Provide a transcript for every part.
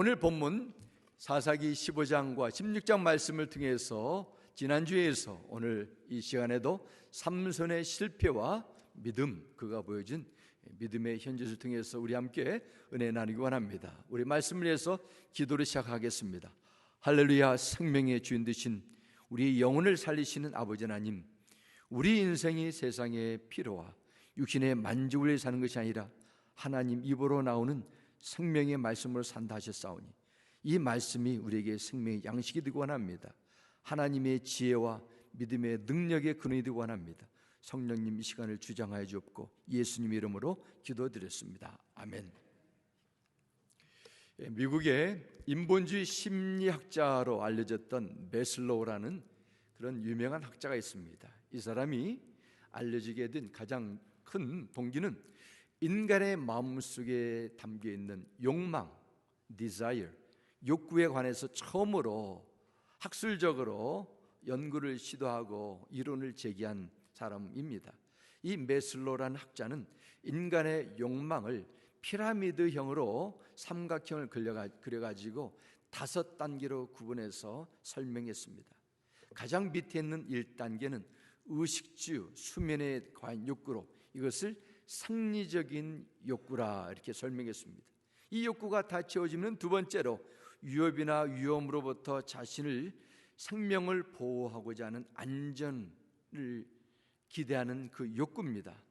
오늘 본문 사사기 15장과 16장 말씀을 통해서 지난주에서 오늘 이 시간에도 삼손의 실패와 믿음, 그가 보여준 믿음의 현실을 통해서 우리 함께 은혜 나누기 원합니다. 우리 말씀을 위해서 기도를 시작하겠습니다. 할렐루야. 생명의 주인 되신 우리 영혼을 살리시는 아버지 하나님, 우리 인생이 세상의 피로와 육신의 만족을 위해 사는 것이 아니라 하나님 입으로 나오는 생명의 말씀으로 산다 하셨사오니 이 말씀이 우리에게 생명의 양식이 되고 원합니다. 하나님의 지혜와 믿음의 능력의 근원이 되고 원합니다. 성령님 이 시간을 주장하여 주옵고 예수님 이름으로 기도드렸습니다. 아멘. 미국의 인본주의 심리학자로 알려졌던 매슬로우라는 그런 유명한 학자가 있습니다. 이 사람이 알려지게 된 가장 큰 동기는 인간의 마음속에 담겨있는 욕망, desire, 욕구에 관해서 처음으로 학술적으로 연구를 시도하고 이론을 제기한 사람입니다. 이 매슬로우라는 학자는 인간의 욕망을 피라미드형으로 삼각형을 그려가지고 5단계로 구분해서 설명했습니다. 가장 밑에 있는 1단계는 의식주, 수면에 관한 욕구로 이것을 생리적인 욕구라 이렇게 설명했습니다. 이 욕구가 다 채워지면 두 번째로 위협이나 위험으로부터 자신을 생명을 보호하고자 하는 안전을 기대하는 그 욕구입니다.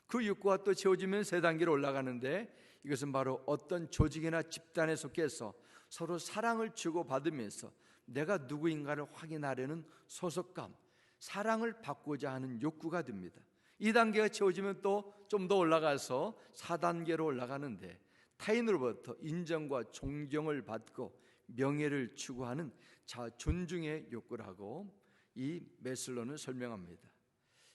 그 욕구가 또 채워지면 3단계로 올라가는데 이것은 바로 어떤 조직이나 집단에 속해서 서로 사랑을 주고받으면서 내가 누구인가를 확인하려는 소속감, 사랑을 받고자 하는 욕구가 됩니다. 2단계가 채워지면 또 좀 더 올라가서 4단계로 올라가는데 타인으로부터 인정과 존경을 받고 명예를 추구하는 존중의 욕구라고 이 매슬로우는 설명합니다.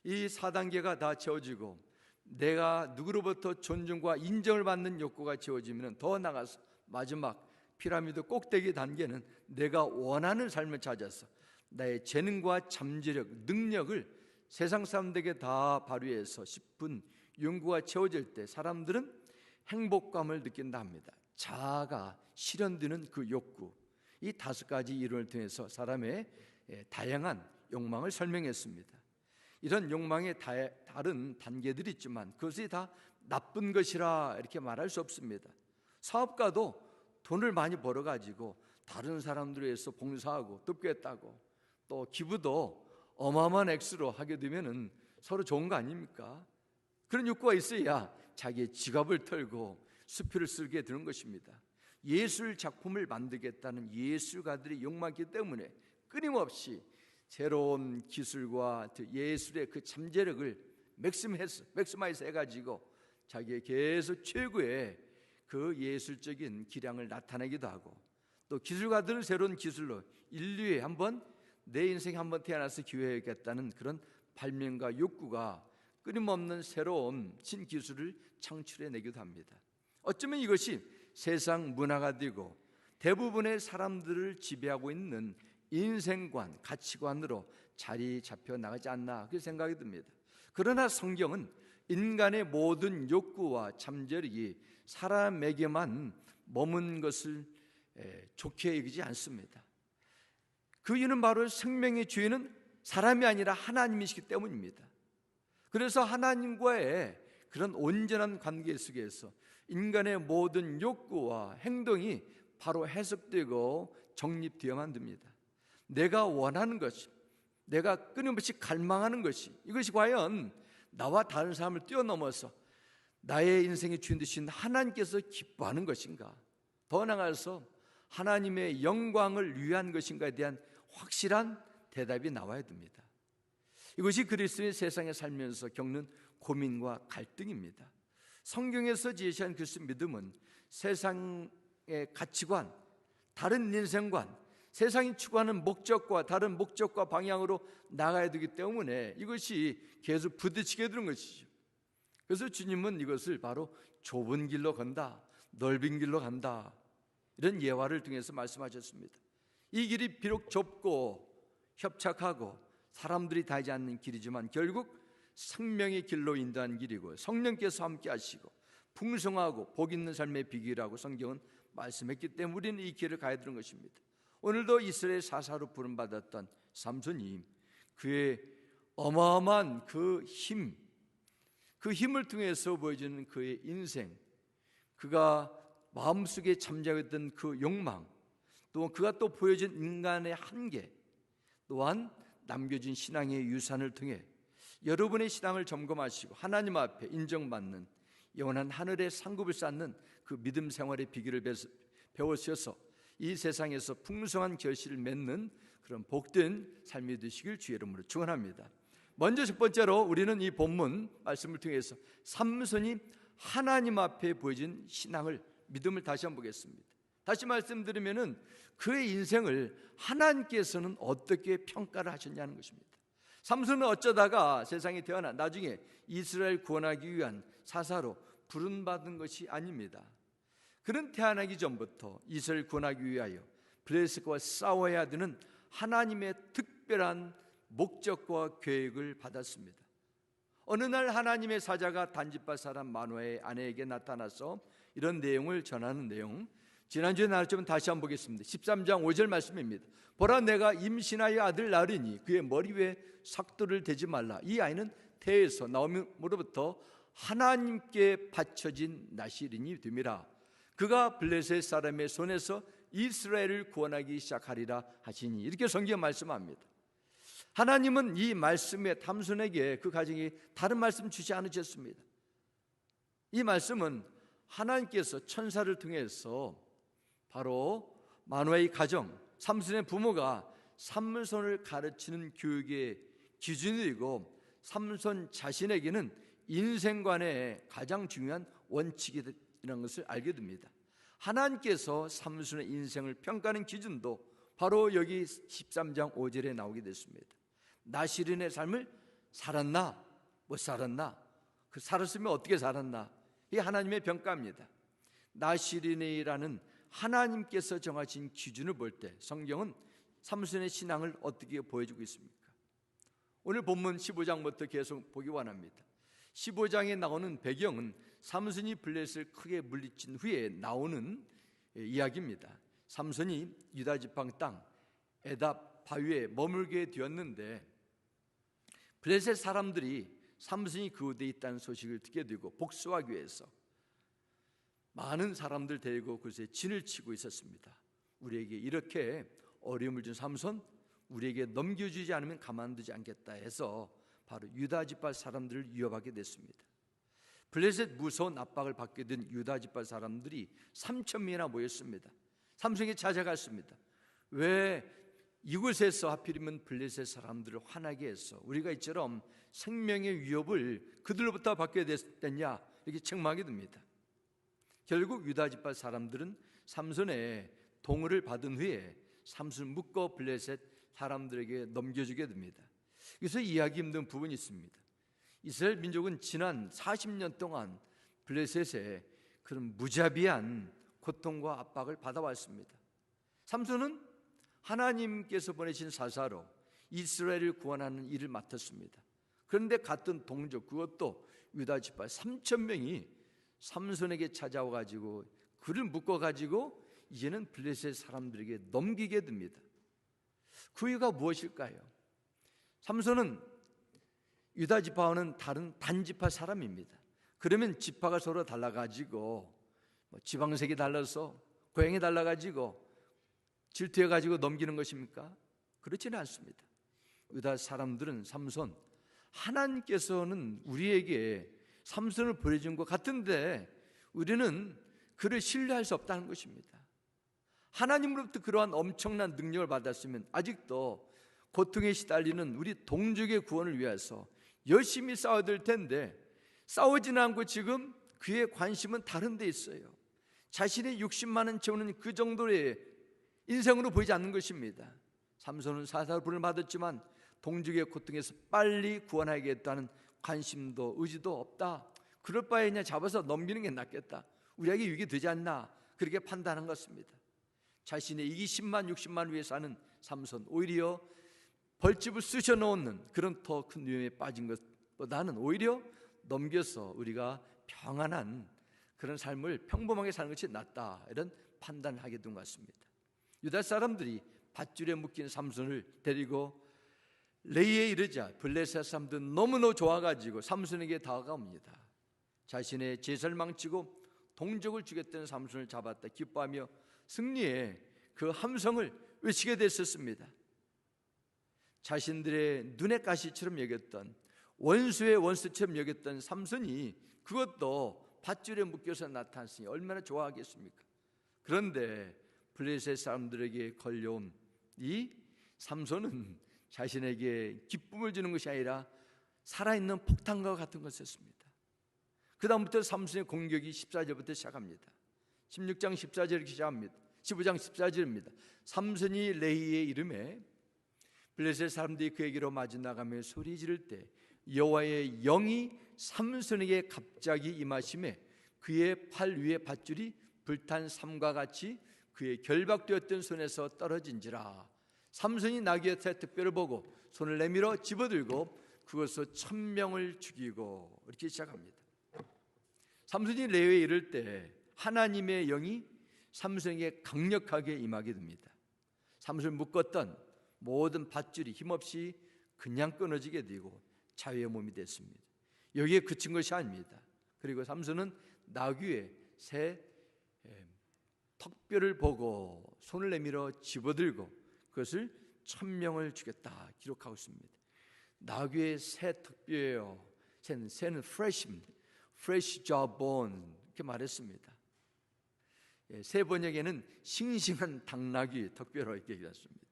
이 4단계가 다 채워지고 내가 누구로부터 존중과 인정을 받는 욕구가 채워지면 더 나가서 마지막 피라미드 꼭대기 단계는 내가 원하는 삶을 찾아서 나의 재능과 잠재력, 능력을 세상 사람들에게 다 발휘해서 싶은 욕구가 채워질 때 사람들은 행복감을 느낀다 합니다. 자아가 실현되는 그 욕구, 이 5가지 이론을 통해서 사람의 다양한 욕망을 설명했습니다. 이런 욕망의 다른 단계들이 있지만 그것이 다 나쁜 것이라 이렇게 말할 수 없습니다. 사업가도 돈을 많이 벌어가지고 다른 사람들을 위해서 봉사하고 돕겠다고 또 기부도 어마어마한 액수로 하게 되면 서로 좋은 거 아닙니까? 그런 욕구가 있어야 자기의 지갑을 털고 수표를 쓰게 되는 것입니다. 예술 작품을 만들겠다는 예술가들의 욕망이 있기 때문에 끊임없이 새로운 기술과 예술의 그 잠재력을 맥시마이즈 해가지고 자기의 계속 최고의 그 예술적인 기량을 나타내기도 하고 또 기술가들은 새로운 기술로 인류에 한번 내 인생에 한번 태어나서 기회하겠다는 그런 발명과 욕구가 끊임없는 새로운 신기술을 창출해내기도 합니다. 어쩌면 이것이 세상 문화가 되고 대부분의 사람들을 지배하고 있는 인생관, 가치관으로 자리 잡혀 나가지 않나 그렇게 생각이 듭니다. 그러나 성경은 인간의 모든 욕구와 잠재력이 사람에게만 머문 것을 좋게 여기지 않습니다. 그 이유는 바로 생명의 주인은 사람이 아니라 하나님이시기 때문입니다. 그래서 하나님과의 그런 온전한 관계 속에서 인간의 모든 욕구와 행동이 바로 해석되고 정립되어야만 됩니다. 내가 원하는 것이, 내가 끊임없이 갈망하는 것이, 이것이 과연 나와 다른 사람을 뛰어넘어서 나의 인생의 주인 되신 하나님께서 기뻐하는 것인가? 더 나아가서 하나님의 영광을 위한 것인가에 대한 확실한 대답이 나와야 됩니다. 이것이 그리스도의 세상에 살면서 겪는 고민과 갈등입니다. 성경에서 제시한 그리스도 믿음은 세상의 가치관, 다른 인생관, 세상이 추구하는 목적과 다른 목적과 방향으로 나가야 되기 때문에 이것이 계속 부딪히게 되는 것이죠. 그래서 주님은 이것을 바로 좁은 길로 간다, 넓은 길로 간다, 이런 예화를 통해서 말씀하셨습니다. 이 길이 비록 좁고 협착하고 사람들이 다니지 않는 길이지만 결국 생명의 길로 인도한 길이고 성령께서 함께 하시고 풍성하고 복 있는 삶의 비결이라고 성경은 말씀했기 때문에 우리는 이 길을 가야 되는 것입니다. 오늘도 이스라엘 사사로 부름받았던 삼손이 그의 어마어마한 그 힘을 통해서 보여주는 그의 인생, 그가 마음속에 잠자했던 그 욕망, 또 그가 또 보여준 인간의 한계, 또한 남겨진 신앙의 유산을 통해 여러분의 신앙을 점검하시고 하나님 앞에 인정받는 영원한 하늘의 상급을 쌓는 그 믿음 생활의 비결을 배우셔서 이 세상에서 풍성한 결실을 맺는 그런 복된 삶이 되시길 주의 이름으로 축원합니다. 먼저 첫 번째로 우리는 이 본문 말씀을 통해서 삼손이 하나님 앞에 보여진 신앙을, 믿음을 다시 한번 보겠습니다. 다시 말씀드리면은 그의 인생을 하나님께서는 어떻게 평가를 하셨냐는 것입니다. 삼손은 어쩌다가 세상에 태어나 나중에 이스라엘 구원하기 위한 사사로 부름받은 것이 아닙니다. 그는 태어나기 전부터 이스라엘 구원하기 위하여 블레셋과 싸워야 되는 하나님의 특별한 목적과 계획을 받았습니다. 어느 날 하나님의 사자가 단지파 사람 마노아의 아내에게 나타나서 이런 내용을 전하는 내용, 지난주에 나눴지만 다시 한번 보겠습니다. 13장 5절 말씀입니다. 보라, 내가 임신하여 아들 낳으리니 그의 머리 위에 삭도를 대지 말라. 이 아이는 태에서 나옴으로부터 하나님께 바쳐진 나실인이 됨이라. 그가 블레셋 사람의 손에서 이스라엘을 구원하기 시작하리라 하시니. 이렇게 성경 말씀합니다. 하나님은 이 말씀에 삼손에게 그 가정에 다른 말씀 주지 않으셨습니다. 이 말씀은 하나님께서 천사를 통해서 바로 마노아의 가정, 삼손의 부모가 삼손을 가르치는 교육의 기준이고 삼손 자신에게는 인생관의 가장 중요한 원칙이라는 것을 알게 됩니다. 하나님께서 삼손의 인생을 평가하는 기준도 바로 여기 13장 5절에 나오게 됐습니다. 나실인의 삶을 살았나 못 살았나, 그 살았으면 어떻게 살았나, 이게 하나님의 평가입니다. 나실인이라는 하나님께서 정하신 기준을 볼 때 성경은 삼손의 신앙을 어떻게 보여주고 있습니까? 오늘 본문 15장부터 계속 보기 원합니다. 15장에 나오는 배경은 삼손이 블레셋을 크게 물리친 후에 나오는 이야기입니다. 삼손이 유다 지방 땅 에답 바위에 머물게 되었는데 블레셋 사람들이 삼손이 그곳에 있다는 소식을 듣게 되고 복수하기 위해서 많은 사람들 데리고 그곳에 진을 치고 있었습니다. 우리에게 이렇게 어려움을 준 삼손, 우리에게 넘겨주지 않으면 가만두지 않겠다 해서 바로 유다 지파 사람들을 위협하게 됐습니다. 블레셋 무서운 압박을 받게 된 유다 지파 사람들이 3,000명이나 모였습니다. 삼손에게 찾아갔습니다. 왜 이곳에서 하필이면 블레셋 사람들을 화나게 해서 우리가 이처럼 생명의 위협을 그들로부터 받게 됐냐, 이렇게 책망하게 됩니다. 결국 유다 지파 사람들은 삼손의 동의를 받은 후에 삼손을 묶어 블레셋 사람들에게 넘겨주게 됩니다. 여기서 이해하기 힘든 부분이 있습니다. 이스라엘 민족은 지난 40년 동안 블레셋의 그런 무자비한 고통과 압박을 받아왔습니다. 삼손은 하나님께서 보내신 사사로 이스라엘을 구원하는 일을 맡았습니다. 그런데 같은 동족, 그것도 유다 지파 3,000명이 삼손에게 찾아와가지고 그를 묶어가지고 이제는 블레셋 사람들에게 넘기게 됩니다. 그 이유가 무엇일까요? 삼손은 유다 지파와는 다른 단지파 사람입니다. 그러면 지파가 서로 달라가지고 지방색이 달라서 고향이 달라가지고 질투해가지고 넘기는 것입니까? 그렇지는 않습니다. 유다 사람들은 삼손, 하나님께서는 우리에게 삼손을 보내준 것 같은데 우리는 그를 신뢰할 수 없다는 것입니다. 하나님으로부터 그러한 엄청난 능력을 받았으면 아직도 고통에 시달리는 우리 동족의 구원을 위해서 열심히 싸워야 될 텐데 싸우지는 않고 지금 그의 관심은 다른 데 있어요. 자신의 욕심 많은 채우는 그 정도의 인생으로 보이지 않는 것입니다. 삼손은 사사로 부름을 받았지만 동족의 고통에서 빨리 구원하겠다는 관심도 의지도 없다. 그럴 바에 그냥 잡아서 넘기는 게 낫겠다. 우리에게 유익이 되지 않나, 그렇게 판단한 것입니다. 자신의 이기심만 욕심만 위해 사는 삼손, 오히려 벌집을 쑤셔 넣는 그런 더 큰 위험에 빠진 것보다는 오히려 넘겨서 우리가 평안한 그런 삶을 평범하게 사는 것이 낫다, 이런 판단하게 된 것 같습니다. 유다 사람들이 밧줄에 묶인 삼손을 데리고 레이에 이르자 블레셋 사람들은 너무너무 좋아가지고 삼손에게 다가옵니다. 자신의 제사를 망치고 동족을 죽였던 삼손을 잡았다 기뻐하며 승리의 그 함성을 외치게 됐었습니다. 자신들의 눈의 가시처럼 여겼던, 원수의 원수처럼 여겼던 삼손이 그것도 밧줄에 묶여서 나타났으니 얼마나 좋아하겠습니까? 그런데 블레셋 사람들에게 걸려온 이 삼손은 자신에게 기쁨을 주는 것이 아니라 살아있는 폭탄과 같은 것이었습니다. 그 다음부터 삼손의 공격이 14절부터 시작합니다. 16장 14절 이렇게 시작합니다. 15장 14절입니다. 삼손이 레이의 이름에 블레셋 사람들이 그에게로 마주 나가며 소리 지를 때 여호와의 영이 삼손에게 갑자기 임하심에 그의 팔 위에 밧줄이 불탄 삼과 같이 그의 결박되었던 손에서 떨어진지라. 삼손이 나귀의 새 특별을 보고 손을 내밀어 집어들고 그것으로 1000명을 죽이고 이렇게 시작합니다. 삼손이 레위에 이를 때 하나님의 영이 삼손에게 강력하게 임하게 됩니다. 삼손을 묶었던 모든 밧줄이 힘없이 그냥 끊어지게 되고 자유의 몸이 됐습니다. 여기에 그친 것이 아닙니다. 그리고 삼손은 나귀의 새 턱뼈를 보고 손을 내밀어 집어들고 그것을 1000명을 죽였다 기록하고 있습니다. 나귀의 새 턱뼈예요. 새는 fresh입니다. fresh jawbone 이렇게 말했습니다. 새 번역에는 싱싱한 당나귀 턱뼈로 이렇게 얘기했습니다.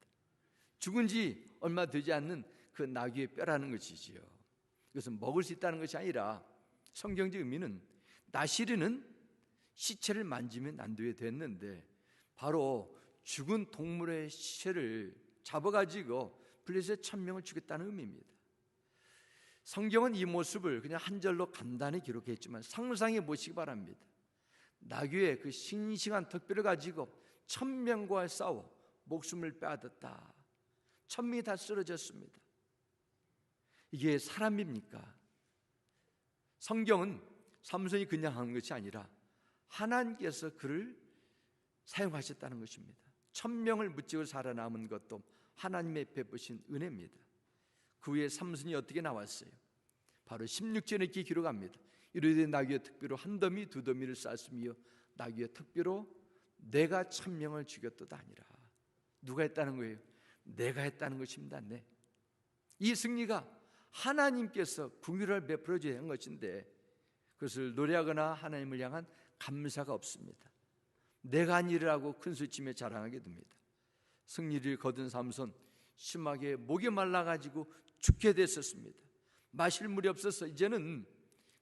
죽은 지 얼마 되지 않는 그 나귀의 뼈라는 것이지요. 이것은 먹을 수 있다는 것이 아니라 성경적 의미는 나시르는 시체를 만지면 안 되게 됐는데 바로 죽은 동물의 시체를 잡아가지고 블레셋 1000명을 죽였다는 의미입니다. 성경은 이 모습을 그냥 한 절로 간단히 기록했지만 상상해 보시기 바랍니다. 나귀의 그 싱싱한 턱뼈를 가지고 1000명과 싸워 목숨을 빼앗았다. 1000명이 다 쓰러졌습니다. 이게 사람입니까? 성경은 삼손이 그냥 하는 것이 아니라 하나님께서 그를 사용하셨다는 것입니다. 1000명을 무찌고 살아남은 것도 하나님의 베푸신 은혜입니다. 그 후에 삼손이 어떻게 나왔어요? 바로 16절에 이렇게 기록합니다. 이르되 나귀의 턱뼈로 한 더미 두 더미를 쌌으며 나귀의 턱뼈로 내가 1000명을 죽였도다 아니라. 누가 했다는 거예요? 내가 했다는 것입니다. 네. 이 승리가 하나님께서 긍휼을 베풀어 주신 것인데 그것을 노래하거나 하나님을 향한 감사가 없습니다. 내가 한 일을 하고 큰 소리치며 자랑하게 됩니다. 승리를 거둔 삼손 심하게 목이 말라가지고 죽게 됐었습니다. 마실 물이 없어서 이제는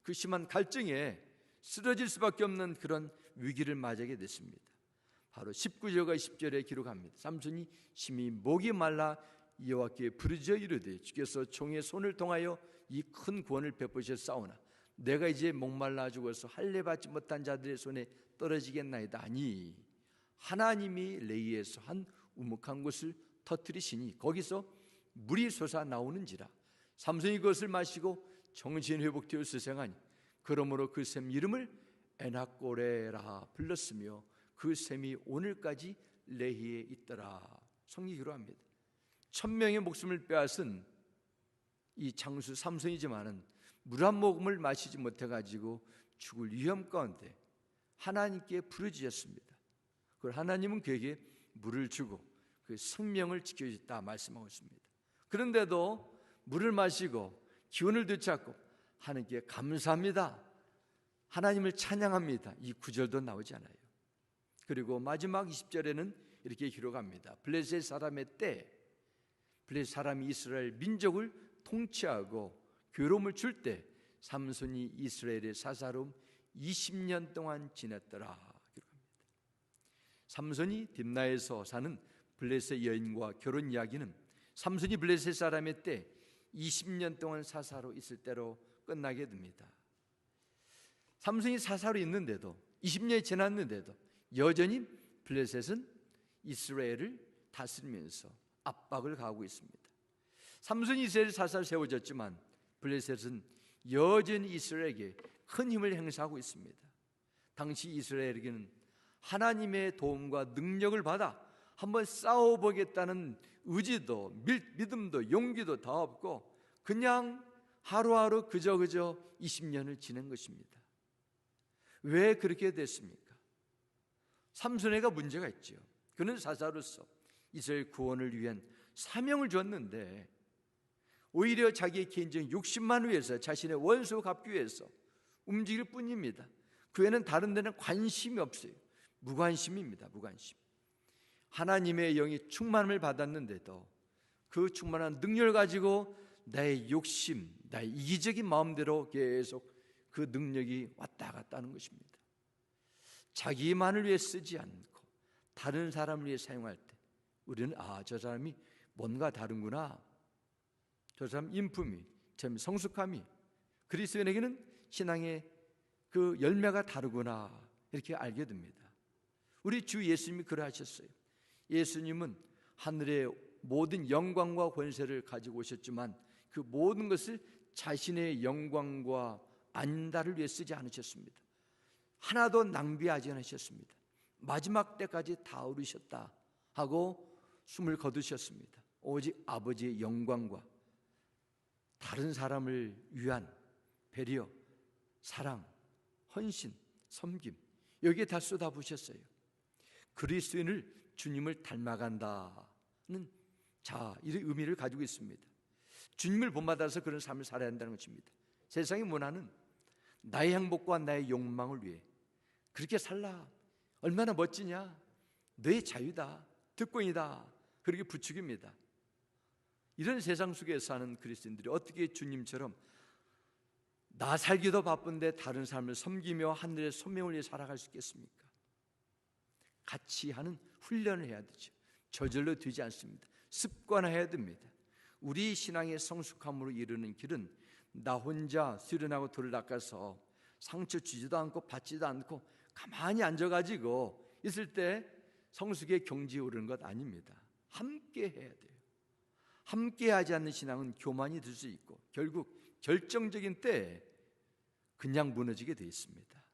그 심한 갈증에 쓰러질 수밖에 없는 그런 위기를 맞이하게 됐습니다. 바로 19절과 20절에 기록합니다. 삼손이 심히 목이 말라 여호와께 부르짖어 이르되 주께서 종의 손을 통하여 이 큰 구원을 베푸셨사오나 내가 이제 목말라 죽어서 할례 받지 못한 자들의 손에 떨어지겠나이다 하니 하나님이 레이에서 한 우묵한 곳을 터뜨리시니 거기서 물이 솟아 나오는지라. 삼손이 그것을 마시고 정신 회복되어 스생하니 그러므로 그 샘 이름을 에낙고레라 불렀으며 그 샘이 오늘까지 레히에 있더라. 성경이 기록합니다. 1000명의 목숨을 빼앗은 이 장수 삼손이지만은 물 한 모금을 마시지 못해가지고 죽을 위험 가운데 하나님께 부르짖었습니다. 그걸 하나님은 그에게 물을 주고 그 생명을 지켜주셨다 말씀하고 있습니다. 그런데도 물을 마시고 기운을 되찾고 하나님께 감사합니다, 하나님을 찬양합니다, 이 구절도 나오지 않아요. 그리고 마지막 20절에는 이렇게 기록합니다. 블레셋 사람의 때 블레셋 사람이 이스라엘 민족을 통치하고 괴로움을 줄 때 삼손이 이스라엘의 사사로움 20년 동안 지냈더라 기록합니다. 삼손이 딥나에서 사는 블레셋 여인과 결혼 이야기는 삼손이 블레셋 사람의 때 20년 동안 사사로 있을 때로 끝나게 됩니다. 삼손이 사사로 있는데도 20년이 지났는데도 여전히 블레셋은 이스라엘을 다스리면서 압박을 가하고 있습니다. 삼손이 이스라엘 사사로 세워졌지만 블레셋은 여전히 이스라엘에게 큰 힘을 행사하고 있습니다. 당시 이스라엘에게는 하나님의 도움과 능력을 받아 한번 싸워보겠다는 의지도 믿음도 용기도 다 없고 그냥 하루하루 그저 20년을 지낸 것입니다. 왜 그렇게 됐습니까? 삼손에게 문제가 있죠. 그는 사사로서 이스라엘 구원을 위한 사명을 줬는데 오히려 자기의 개인적인 욕심만 위해서 자신의 원수 갚기 위해서 움직일 뿐입니다. 그 외에는 다른 데는 관심이 없어요. 무관심입니다. 무관심. 하나님의 영이 충만함을 받았는데도 그 충만한 능력을 가지고 나의 욕심, 나의 이기적인 마음대로 계속 그 능력이 왔다 갔다 하는 것입니다. 자기만을 위해 쓰지 않고 다른 사람을 위해 사용할 때 우리는 저 사람이 뭔가 다른구나, 저 사람 인품이, 참 성숙함이 그리스도인에게는 신앙의 그 열매가 다르구나 이렇게 알게 됩니다. 우리 주 예수님이 그러하셨어요. 예수님은 하늘의 모든 영광과 권세를 가지고 오셨지만 그 모든 것을 자신의 영광과 안다를 위해 쓰지 않으셨습니다. 하나도 낭비하지 않으셨습니다. 마지막 때까지 다 이루셨다 하고 숨을 거두셨습니다. 오직 아버지의 영광과 다른 사람을 위한 배려, 사랑, 헌신, 섬김 여기에 다 쏟아부으셨어요. 그리스도인을 주님을 닮아간다는 이런 의미를 가지고 있습니다. 주님을 본받아서 그런 삶을 살아야 한다는 것입니다. 세상의 문화는 나의 행복과 나의 욕망을 위해 그렇게 살라, 얼마나 멋지냐, 너의 자유다, 특권이다, 그렇게 부추깁니다. 이런 세상 속에 사는 그리스도인들이 어떻게 주님처럼 나 살기도 바쁜데 다른 사람을 섬기며 하늘의 소명을 위해 살아갈 수 있겠습니까? 같이 하는 훈련을 해야 되죠. 저절로 되지 않습니다. 습관화해야 됩니다. 우리 신앙의 성숙함으로 이르는 길은 나 혼자 수련하고 돌을 닦아서 상처 주지도 않고 받지도 않고 가만히 앉아가지고 있을 때 성숙의 경지에 오르는 것 아닙니다. 함께 해야 돼요. 함께 하지 않는 신앙은 교만이 될 수 있고 결국 결정적인 때에 그냥 무너지게 되어 있습니다.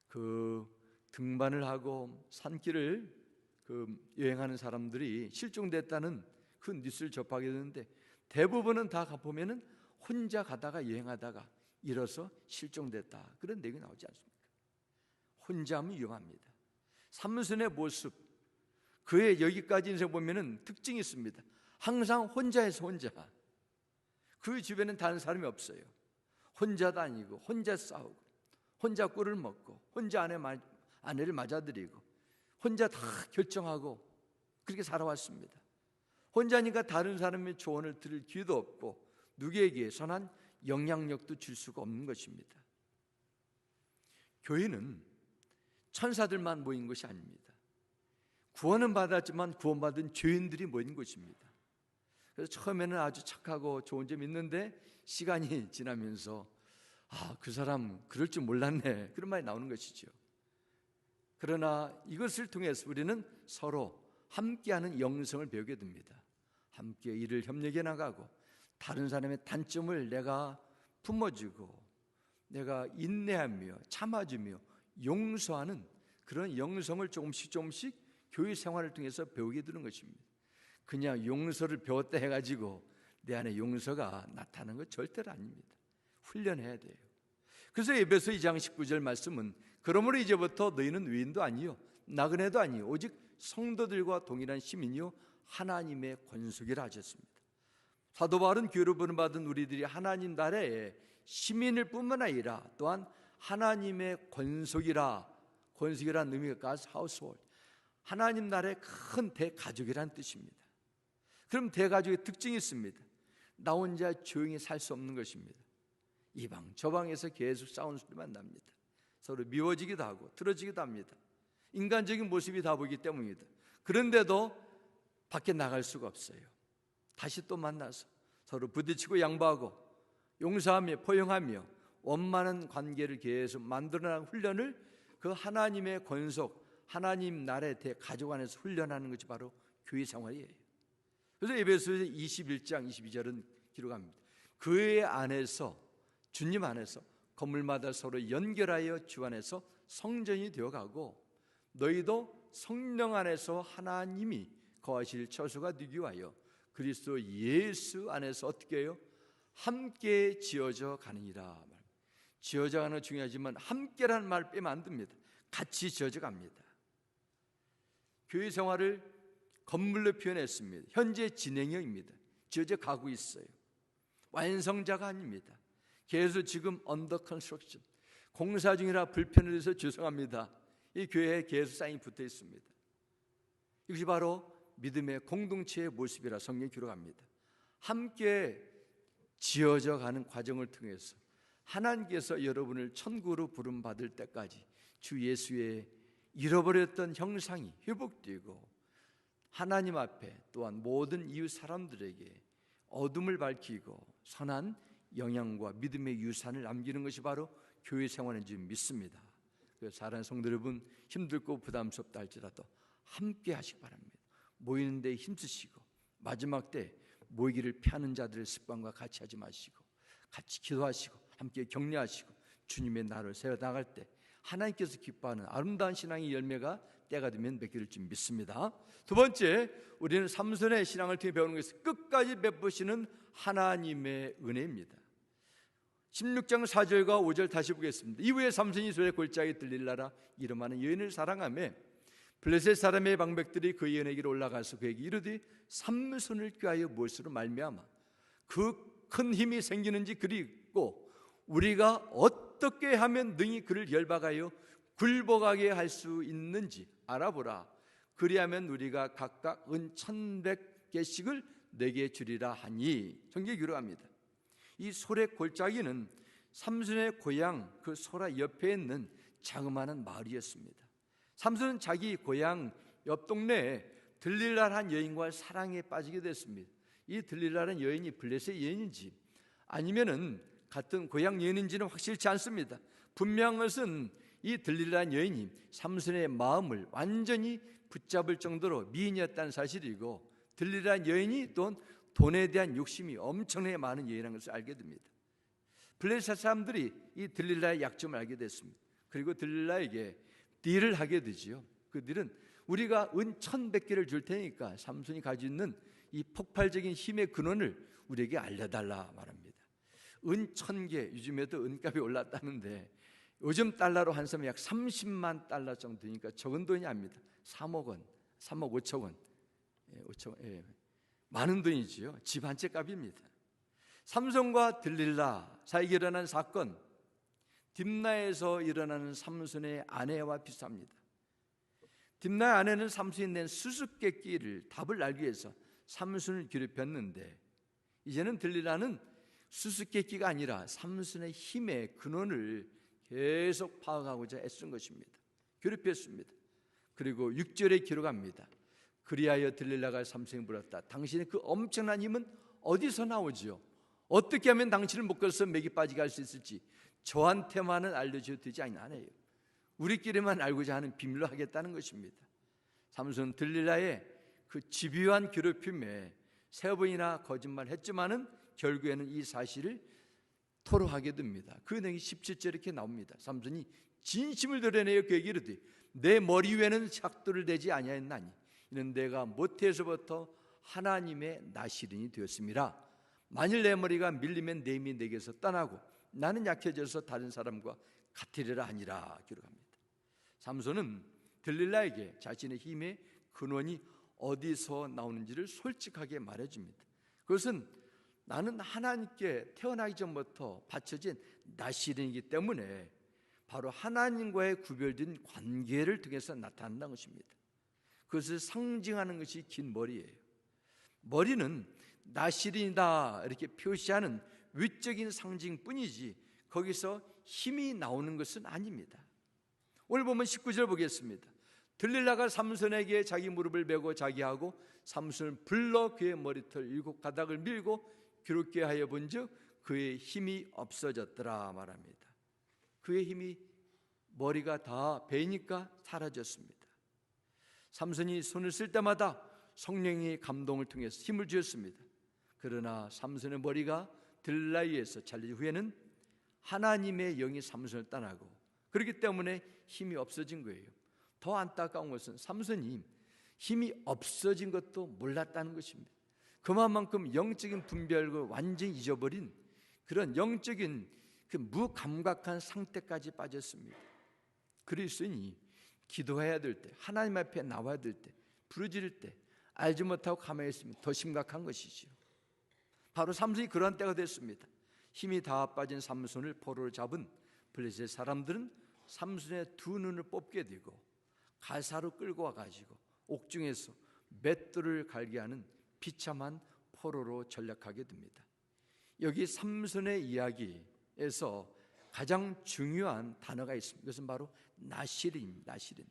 그 등반을 하고 산길을 여행하는 사람들이 실종됐다는 그 뉴스를 접하게 되는데 대부분은 다 가보면은 혼자 가다가 여행하다가 잃어서 실종됐다 그런 내용이 나오지 않습니까? 혼자 하면 위험합니다. 삼손의 모습, 그의 여기까지 인생 보면은 특징이 있습니다. 항상 혼자에서 혼자, 그 주변엔 다른 사람이 없어요. 혼자 다니고 혼자 싸우고 혼자 꿀을 먹고 혼자 아내를 맞아들이고 혼자 다 결정하고 그렇게 살아왔습니다. 혼자니까 다른 사람의 조언을 들을 기회도 없고 누구에게 선한 영향력도 줄 수가 없는 것입니다. 교회는 천사들만 모인 것이 아닙니다. 구원은 받았지만 구원받은 죄인들이 모인 것입니다. 그래서 처음에는 아주 착하고 좋은 점이 있는데 시간이 지나면서 그 사람 그럴 줄 몰랐네 그런 말이 나오는 것이죠. 그러나 이것을 통해서 우리는 서로 함께하는 영성을 배우게 됩니다. 함께 일을 협력해 나가고 다른 사람의 단점을 내가 품어주고 내가 인내하며 참아주며 용서하는 그런 영성을 조금씩 교회 생활을 통해서 배우게 되는 것입니다. 그냥 용서를 배웠다 해가지고 내 안에 용서가 나타나는 것 절대로 아닙니다. 훈련해야 돼요. 그래서 에베소 2장 19절 말씀은 그러므로 이제부터 너희는 외인도 아니요 나그네도 아니요 오직 성도들과 동일한 시민이요 하나님의 권속이라 하셨습니다. 사도 바울은 교회로 부름받은 우리들이 하나님 나라의 시민일 뿐만 아니라 또한 하나님의 권속이라는 의미가 God's household, 하나님 나라의 큰 대가족이라는 뜻입니다. 그럼 대가족의 특징이 있습니다. 나 혼자 조용히 살 수 없는 것입니다. 이 방 저 방에서 계속 싸우는 소리만 납니다. 서로 미워지기도 하고 틀어지기도 합니다. 인간적인 모습이 다 보이기 때문입니다. 그런데도 밖에 나갈 수가 없어요. 다시 또 만나서 서로 부딪히고 양보하고 용서하며 포용하며 원만한 관계를 계속 만들어나가는 훈련을 그 하나님의 권속, 하나님 나라의 대가족 안에서 훈련하는 것이 바로 교회 생활이에요. 그래서 에베소서 21장 22절은 기록합니다. 그 안에서 주님 안에서 건물마다 서로 연결하여 주 안에서 성전이 되어가고 너희도 성령 안에서 하나님이 거하실 처소가 되기 위하여 그리스도 예수 안에서 어떻게 해요? 함께 지어져 가느니라. 지어져 가는 건 중요하지만 함께라는 말 빼면 안 됩니다. 같이 지어져 갑니다. 교회 생활을 건물로 표현했습니다. 현재 진행형입니다. 지어져 가고 있어요. 완성자가 아닙니다. 계속 지금 언더 컨스트럭션, 공사 중이라 불편을 해서 죄송합니다. 이 교회에 계속 사인이 붙어 있습니다. 이것이 바로 믿음의 공동체의 모습이라 성경이 기록합니다. 함께 지어져 가는 과정을 통해서 하나님께서 여러분을 천국으로 부름받을 때까지 주 예수의 잃어버렸던 형상이 회복되고 하나님 앞에 또한 모든 이웃 사람들에게 어둠을 밝히고 선한 영향과 믿음의 유산을 남기는 것이 바로 교회 생활인 줄 믿습니다. 그래서 사랑하는 성도 여러분, 힘들고 부담스럽다 할지라도 함께 하시기 바랍니다. 모이는 데 힘쓰시고 마지막 때 모이기를 피하는 자들의 습관과 같이 하지 마시고 같이 기도하시고 함께 격려하시고 주님의 나라를 세워나갈 때 하나님께서 기뻐하는 아름다운 신앙의 열매가 때가 되면 맺기를 줄 믿습니다. 두 번째, 우리는 삼손의 신앙을 통해 배우는 것은 끝까지 베푸시는 하나님의 은혜입니다. 16장 4절과 5절 다시 보겠습니다. 이후에 삼손이 소의 골짜기 들릴라라 이름하는 여인을 사랑하며 블레셋 사람의 방백들이 그 여인에게로 올라가서 그에게 이르되 삼손을 꾀하여 무엇으로 말미암아 그 큰 힘이 생기는지 그리고 우리가 어떻게 하면 능히 그를 열박하여 굴복하게 할 수 있는지 알아보라. 그리하면 우리가 각각 은 1,100개씩을 내게 주리라 하니. 성경이 기록합니다. 이 소의 골짜기는 삼손의 고향 그 소라 옆에 있는 자그마한 마을이었습니다. 삼손은 자기 고향 옆 동네에 들릴라라는 여인과 사랑에 빠지게 됐습니다. 이 들릴라라는 여인이 블레셋 여인인지 아니면은 같은 고향 여인인지는 확실치 않습니다. 분명한 것은 이 들릴라라는 여인이 삼손의 마음을 완전히 붙잡을 정도로 미인이었다는 사실이고, 들릴라라는 여인이 또 돈에 대한 욕심이 엄청나게 많은 여인이라는 것을 알게 됩니다. 블레셋 사람들이 이 들릴라의 약점을 알게 됐습니다. 그리고 들릴라에게 딜을 하게 되지요. 그 딜은 우리가 은 1,100개를 줄 테니까 삼손이 가지고 있는 이 폭발적인 힘의 근원을 우리에게 알려달라 말합니다. 은 1,000개, 요즘에도 은값이 올랐다는데 요즘 달러로 환산하면 약 30만 달러 정도 되니까 적은 돈이 아닙니다. 3억 원, 3억 5천 원, 5천 원, 많은 돈이지요. 집 한 채 값입니다. 삼손과 들릴라 사이에 일어난 사건, 딥나에서 일어나는 삼손의 아내와 비슷합니다. 딥나의 아내는 삼손이 낸 수수께끼를 답을 알기 위해서 삼손을 괴롭혔는데, 이제는 들릴라는 수수께끼가 아니라 삼손의 힘의 근원을 계속 파악하고자 애쓴 것입니다. 괴롭혔습니다. 그리고 6절에 기록합니다. 그리하여 들릴라가 삼손에게 물었다. 당신의 그 엄청난 힘은 어디서 나오지요? 어떻게 하면 당신을 묶어서 맥이 빠지게 할 수 있을지 저한테만은 알려줘도 되지 않아요. 우리끼리만 알고자 하는 비밀로 하겠다는 것입니다. 삼손은 들릴라의 그 집요한 괴롭힘에 3번이나 거짓말했지만은 결국에는 이 사실을 토로하게 됩니다. 그 내용이 17절에 이렇게 나옵니다. 삼손이 진심을 드러내어 그에게 이르되 내 머리 위에는 삭도를 대지 아니하였나니 이는 내가 모태에서부터 하나님의 나시린이 되었음이라. 만일 내 머리가 밀리면 내 힘이 내게서 떠나고 나는 약해져서 다른 사람과 같으리라 하니라 기록합니다. 삼손은 들릴라에게 자신의 힘의 근원이 어디서 나오는지를 솔직하게 말해줍니다. 그것은 나는 하나님께 태어나기 전부터 바쳐진 나시린이기 때문에 바로 하나님과의 구별된 관계를 통해서 나타난다는 것입니다. 그것을 상징하는 것이 긴 머리예요. 머리는 나시린이다 이렇게 표시하는 외적인 상징뿐이지 거기서 힘이 나오는 것은 아닙니다. 오늘 보면 19절 보겠습니다. 들릴라가 삼손에게 자기 무릎을 베고 자기하고 삼손을 불러 그의 머리털 7가닥을 밀고 괴롭게 하여 본즉 그의 힘이 없어졌더라 말합니다. 그의 힘이 머리가 다 베이니까 사라졌습니다. 삼손이 손을 쓸 때마다 성령의 감동을 통해서 힘을 주었습니다. 그러나 삼손의 머리가 들릴라에 의해서 잘린 후에는 하나님의 영이 삼손을 떠나고 그렇기 때문에 힘이 없어진 거예요. 더 안타까운 것은 삼손이 힘이 없어진 것도 몰랐다는 것입니다. 그만큼 영적인 분별을 완전히 잊어버린 그런 영적인 그 무감각한 상태까지 빠졌습니다. 그리스도인이 기도해야 될 때, 하나님 앞에 나와야 될 때, 부르짖을 때 알지 못하고 가만히 있으면 더 심각한 것이지요. 바로 삼손이 그런 때가 됐습니다. 힘이 다 빠진 삼손을 포로로 잡은 블레셋 사람들은 삼손의 두 눈을 뽑게 되고 가사로 끌고 와가지고 옥중에서 맷돌을 갈게 하는 비참한 포로로 전락하게 됩니다. 여기 삼손의 이야기에서 가장 중요한 단어가 있습니다. 그것은 바로 나실인입니다. 나실인.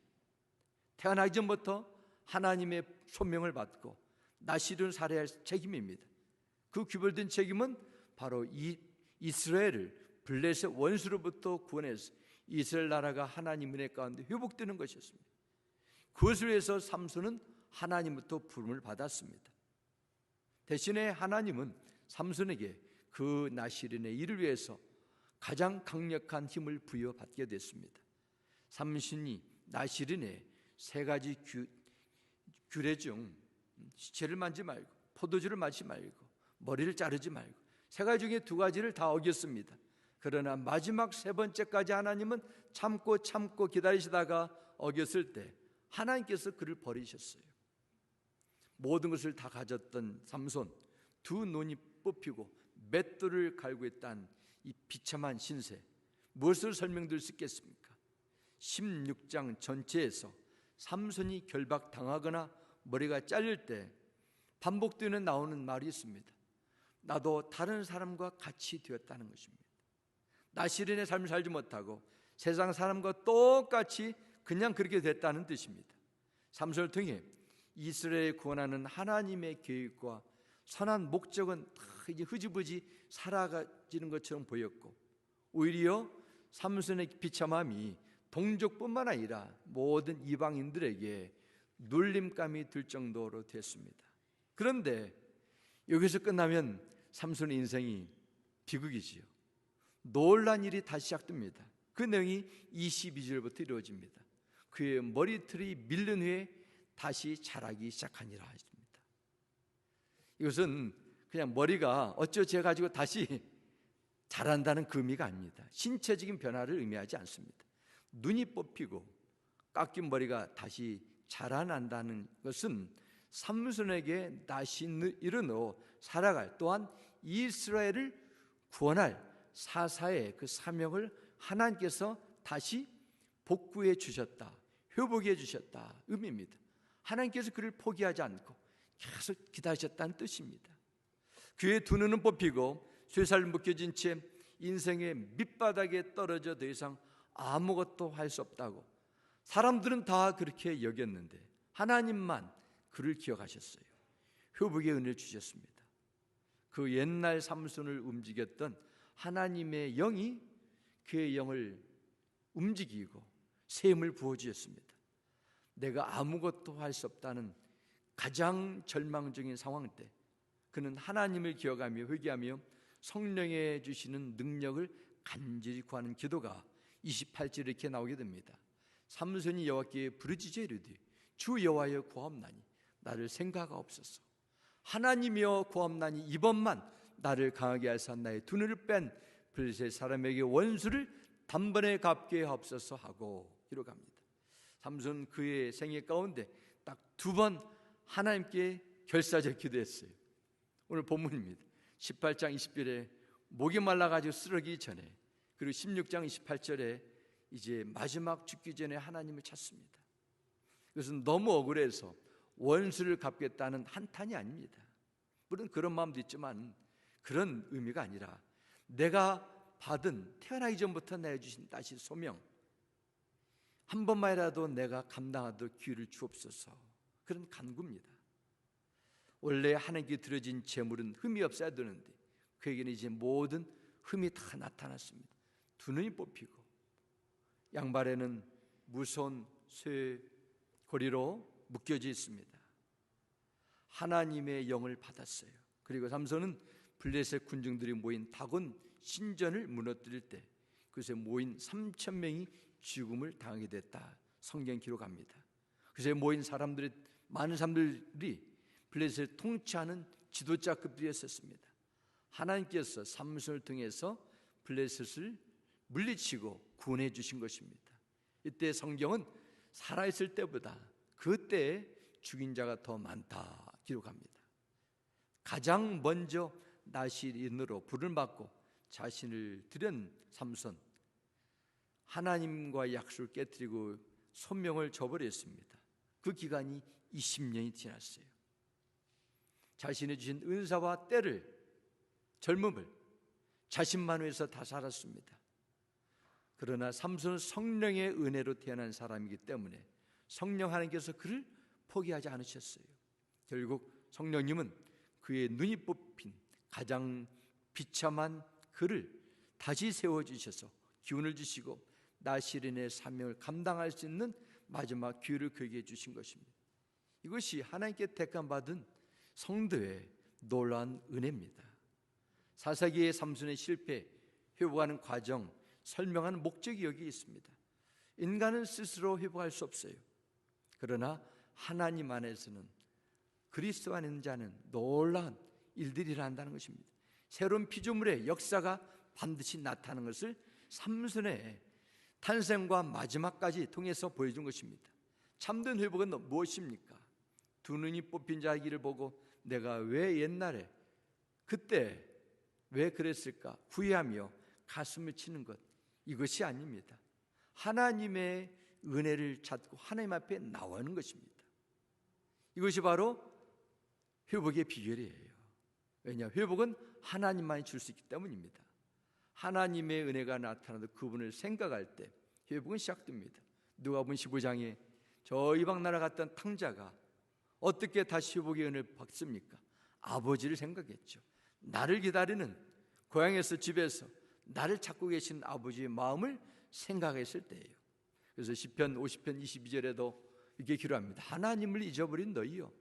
태어나기 전부터 하나님의 소명을 받고 나실인을 살해할 책임입니다. 그 규별된 책임은 바로 이스라엘을 블레셋 원수로부터 구원해서 이스라엘 나라가 하나님 은혜 가운데 회복되는 것이었습니다. 그것을 위해서 삼손은 하나님부터 부름을 받았습니다. 대신에 하나님은 삼손에게 그 나실인의 일을 위해서 가장 강력한 힘을 부여받게 됐습니다. 삼손이 나실인의 세 가지 규례 중 시체를 만지지 말고 포도주를 마시지 말고 머리를 자르지 말고 세 가지 중에 두 가지를 다 어겼습니다. 그러나 마지막 세 번째까지 하나님은 참고 기다리시다가 어겼을 때 하나님께서 그를 버리셨어요. 모든 것을 다 가졌던 삼손, 두 눈이 뽑히고 맷돌을 갈고 있다는 이 비참한 신세, 무엇을 설명드릴 수 있겠습니까? 16장 전체에서 삼손이 결박당하거나 머리가 잘릴 때 반복되는 나오는 말이 있습니다. 나도 다른 사람과 같이 되었다는 것입니다. 나실인의 삶을 살지 못하고 세상 사람과 똑같이 그냥 그렇게 됐다는 뜻입니다. 삼손을 통해 이스라엘을 구원하는 하나님의 계획과 선한 목적은 다 이제 흐지부지 사라지는 것처럼 보였고, 오히려 삼손의 비참함이 동족뿐만 아니라 모든 이방인들에게 놀림감이 들 정도로 됐습니다. 그런데 여기서 끝나면 삼손의 인생이 비극이지요. 놀란 일이 다시 시작됩니다. 그 내용이 22절부터 이루어집니다. 그의 머리털이 밀린 후에 다시 자라기 시작하니라 했습니다. 이것은 그냥 머리가 어쩌지 가지고 다시 자란다는 그 의미가 아닙니다. 신체적인 변화를 의미하지 않습니다. 눈이 뽑히고 깎인 머리가 다시 자라난다는 것은 삼손에게 다시 일어나 살아갈, 또한 이스라엘을 구원할 사사의 그 사명을 하나님께서 다시 복구해 주셨다, 회복해 주셨다 의미입니다. 하나님께서 그를 포기하지 않고 계속 기다리셨다는 뜻입니다. 그의 두 눈은 뽑히고 쇠살 묶여진 채 인생의 밑바닥에 떨어져 더 이상 아무것도 할 수 없다고 사람들은 다 그렇게 여겼는데 하나님만 그를 기억하셨어요. 회복의 은혜를 주셨습니다. 그 옛날 삼손을 움직였던 하나님의 영이 그의 영을 움직이고 새 힘을 부어주셨습니다. 내가 아무것도 할 수 없다는 가장 절망적인 상황 때 그는 하나님을 기억하며 회개하며 성령의 주시는 능력을 간절히 구하는 기도가 28절에 이렇게 나오게 됩니다. 삼손이 여호와께 부르짖어 이르되 주 여호와여 구하옵나니 나를 생각하옵소서. 하나님이여 구하옵나니 이번만 나를 강하게 하사 나의 두 눈을 뺀 블레셋 사람에게 원수를 단번에 갚게 하옵소서 하고 기록합니다. 삼손 그의 생애 가운데 딱 두 번 하나님께 결사적 기도했어요. 오늘 본문입니다. 18장 20절에 목이 말라가지고 쓰러지기 전에, 그리고 16장 28절에 이제 마지막 죽기 전에 하나님을 찾습니다. 그것은 너무 억울해서 원수를 갚겠다는 한탄이 아닙니다. 물론 그런 마음도 있지만 그런 의미가 아니라 내가 받은 태어나기 전부터 내주신 다시 소명 한 번만이라도 내가 감당하도록 기회를 주옵소서, 그런 간구입니다. 원래 하나님께 드려진 재물은 흠이 없어야 되는데 그에게는 이제 모든 흠이 다 나타났습니다. 두 눈이 뽑히고 양발에는 무서운 쇠고리로 묶여져 있습니다. 하나님의 영을 받았어요. 그리고 삼손은 블레셋 군중들이 모인 다곤 신전을 무너뜨릴 때 그것에 모인 3,000명이 죽음을 당하게 됐다. 성경 기록합니다. 그래서 모인 사람들이, 많은 사람들이 블레셋을 통치하는 지도자급들이었습니다. 하나님께서 삼손을 통해서 블레셋을 물리치고 구원해 주신 것입니다. 이때 성경은 살아있을 때보다 그때 죽인 자가 더 많다 기록합니다. 가장 먼저 나실인으로 불을 받고 자신을 드린 삼손, 하나님과의 약속을 깨뜨리고 소명을 저버렸습니다. 그 기간이 20년이 지났어요. 자신이 주신 은사와 때를, 젊음을 자신만 위해서 다 살았습니다. 그러나 삼손은 성령의 은혜로 태어난 사람이기 때문에 성령 하나님께서 그를 포기하지 않으셨어요. 결국 성령님은 그의 눈이 뽑힌 가장 비참한 그를 다시 세워주셔서 기운을 주시고 나실인의 사명을 감당할 수 있는 마지막 기회를 그에게 주신 것입니다. 이것이 하나님께 택함받은 성도의 놀라운 은혜입니다. 사사기의 삼손의 실패, 회복하는 과정, 설명하는 목적이 여기 있습니다. 인간은 스스로 회복할 수 없어요. 그러나 하나님 안에서는, 그리스도 안에 있는 자는 놀라운 일들이 일어난다는 것입니다. 새로운 피조물의 역사가 반드시 나타나는 것을 삼손의 탄생과 마지막까지 통해서 보여준 것입니다. 참된 회복은 무엇입니까? 두 눈이 뽑힌 자이기를 보고 내가 왜 옛날에 그때 왜 그랬을까 후회하며 가슴을 치는 것, 이것이 아닙니다. 하나님의 은혜를 찾고 하나님 앞에 나오는 것입니다. 이것이 바로 회복의 비결이에요. 왜냐? 회복은 하나님만이 줄 수 있기 때문입니다. 하나님의 은혜가 나타나도 그분을 생각할 때 회복은 시작됩니다. 누가복음 15장에 저 이방 나라 갔던 탕자가 어떻게 다시 회복의 은혜를 받습니까? 아버지를 생각했죠. 나를 기다리는 고향에서 집에서 나를 찾고 계신 아버지의 마음을 생각했을 때예요. 그래서 시편 50편 22절에도 이렇게 기록합니다. 하나님을 잊어버린 너희여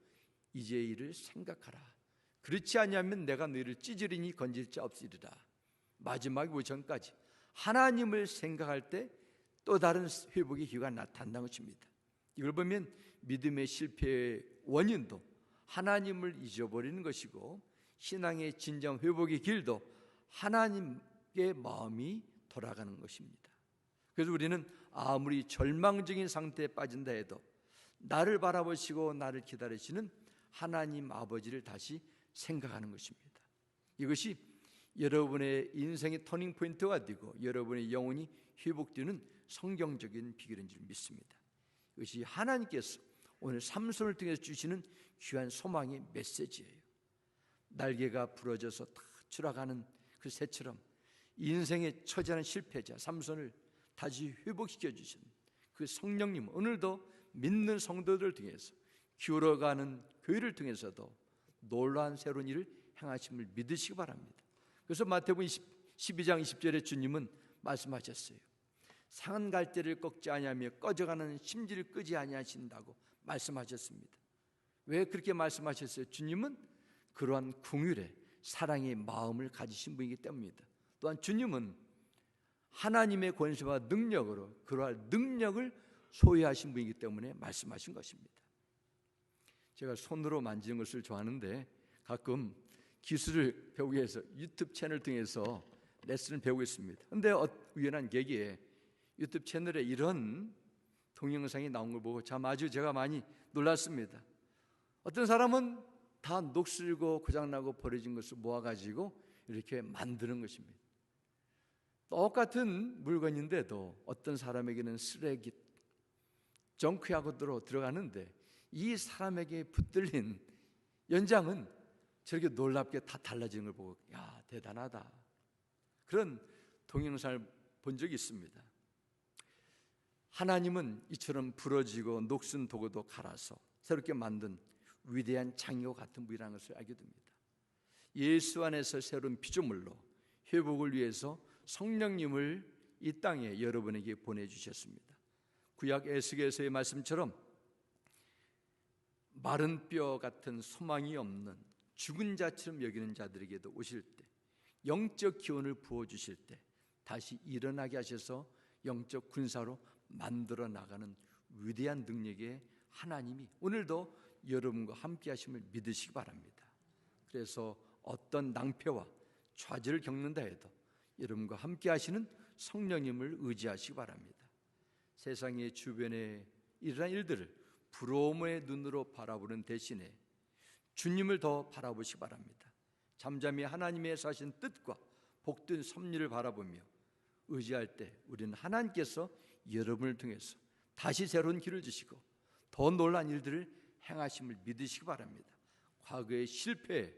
이제 이를 생각하라. 그렇지 아니하면 내가 너희를 찢으리니 건질 자 없으리라. 마지막 오전까지 하나님을 생각할 때 또 다른 회복의 기회가 나타난다는 것입니다. 이걸 보면 믿음의 실패의 원인도 하나님을 잊어버리는 것이고, 신앙의 진정 회복의 길도 하나님의 마음이 돌아가는 것입니다. 그래서 우리는 아무리 절망적인 상태에 빠진다 해도 나를 바라보시고 나를 기다리시는 하나님 아버지를 다시 생각하는 것입니다. 이것이 여러분의 인생의 터닝 포인트가 되고 여러분의 영혼이 회복되는 성경적인 비결인 줄 믿습니다. 이것이 하나님께서 오늘 삼손을 통해서 주시는 귀한 소망의 메시지예요. 날개가 부러져서 다 추락하는 그 새처럼 인생에 처지하는 실패자 삼손을 다시 회복시켜 주신 그 성령님, 오늘도 믿는 성도들을 통해서 기울어가는 교회를 통해서도 놀라운 새로운 일을 행하심을 믿으시기 바랍니다. 그래서 마태복음 12장 20절에 주님은 말씀하셨어요. 상한 갈대를 꺾지 아니하며 꺼져가는 심지를 끄지 아니하신다고 말씀하셨습니다. 왜 그렇게 말씀하셨어요? 주님은 그러한 긍휼의 사랑의 마음을 가지신 분이기 때문입니다. 또한 주님은 하나님의 권세와 능력으로 그러한 능력을 소유하신 분이기 때문에 말씀하신 것입니다. 제가 손으로 만지는 것을 좋아하는데 가끔 기술을 배우기 위해서 유튜브 채널 통해서 레슨을 배우고 있습니다. 그런데 우연한 계기에 유튜브 채널에 이런 동영상이 나온 걸 보고 참 아주 제가 많이 놀랐습니다. 어떤 사람은 다 녹슬고 고장나고 버려진 것을 모아가지고 이렇게 만드는 것입니다. 똑같은 물건인데도 어떤 사람에게는 쓰레기, 정크하고도 들어가는데 이 사람에게 붙들린 연장은 저렇게 놀랍게 다 달라지는 걸 보고 야, 대단하다. 그런 동영상을 본 적이 있습니다. 하나님은 이처럼 부러지고 녹슨 도구도 갈아서 새롭게 만든 위대한 창조 같은 분이라는 것을 알게 됩니다. 예수 안에서 새로운 피조물로 회복을 위해서 성령님을 이 땅에 여러분에게 보내주셨습니다. 구약 에스겔서의 말씀처럼 마른 뼈 같은 소망이 없는 죽은 자처럼 여기는 자들에게도 오실 때 영적 기운을 부어주실 때 다시 일어나게 하셔서 영적 군사로 만들어 나가는 위대한 능력의 하나님이 오늘도 여러분과 함께 하심을 믿으시기 바랍니다. 그래서 어떤 낭패와 좌절을 겪는다 해도 여러분과 함께 하시는 성령님을 의지하시기 바랍니다. 세상의 주변에 일어난 일들을 부러움의 눈으로 바라보는 대신에 주님을 더 바라보시기 바랍니다. 잠잠히 하나님의 하신 뜻과 복된 섭리를 바라보며 의지할 때 우리는 하나님께서 여러분을 통해서 다시 새로운 길을 주시고 더 놀라운 일들을 행하심을 믿으시기 바랍니다. 과거의 실패에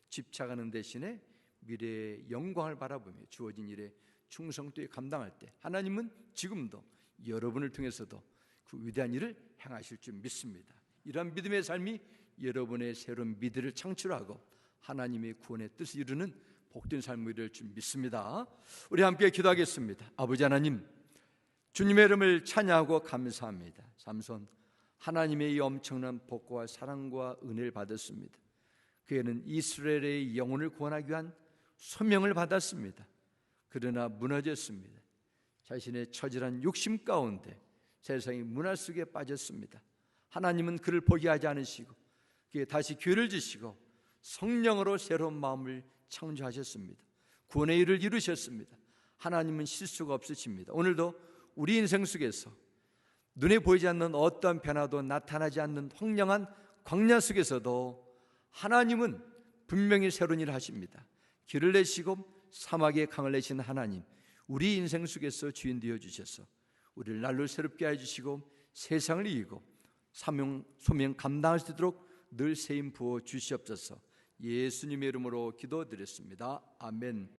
집착하는 대신에 미래의 영광을 바라보며 주어진 일에 충성되게 감당할 때 하나님은 지금도 여러분을 통해서도 그 위대한 일을 행하실 줄 믿습니다. 이러한 믿음의 삶이 여러분의 새로운 미래를 창출하고 하나님의 구원의 뜻을 이루는 복된 삶이 될 줄 믿습니다. 우리 함께 기도하겠습니다. 아버지 하나님, 주님의 이름을 찬양하고 감사합니다. 삼손 하나님의 이 엄청난 복과 사랑과 은혜를 받았습니다. 그에는 이스라엘의 영혼을 구원하기 위한 소명을 받았습니다. 그러나 무너졌습니다. 자신의 처절한 욕심 가운데 세상의 문화 속에 빠졌습니다. 하나님은 그를 포기하지 않으시고 그에 다시 기회를 주시고 성령으로 새로운 마음을 창조하셨습니다. 구원의 일을 이루셨습니다. 하나님은 실수가 없으십니다. 오늘도 우리 인생 속에서 눈에 보이지 않는 어떤 변화도 나타나지 않는 황량한 광야 속에서도 하나님은 분명히 새로운 일을 하십니다. 길을 내시고 사막에 강을 내신 하나님, 우리 인생 속에서 주인 되어 주셔서 우리를 날로 새롭게 해주시고 세상을 이기고 소명 감당할 수 있도록 늘 새 힘 부어 주시옵소서. 예수님의 이름으로 기도드렸습니다. 아멘.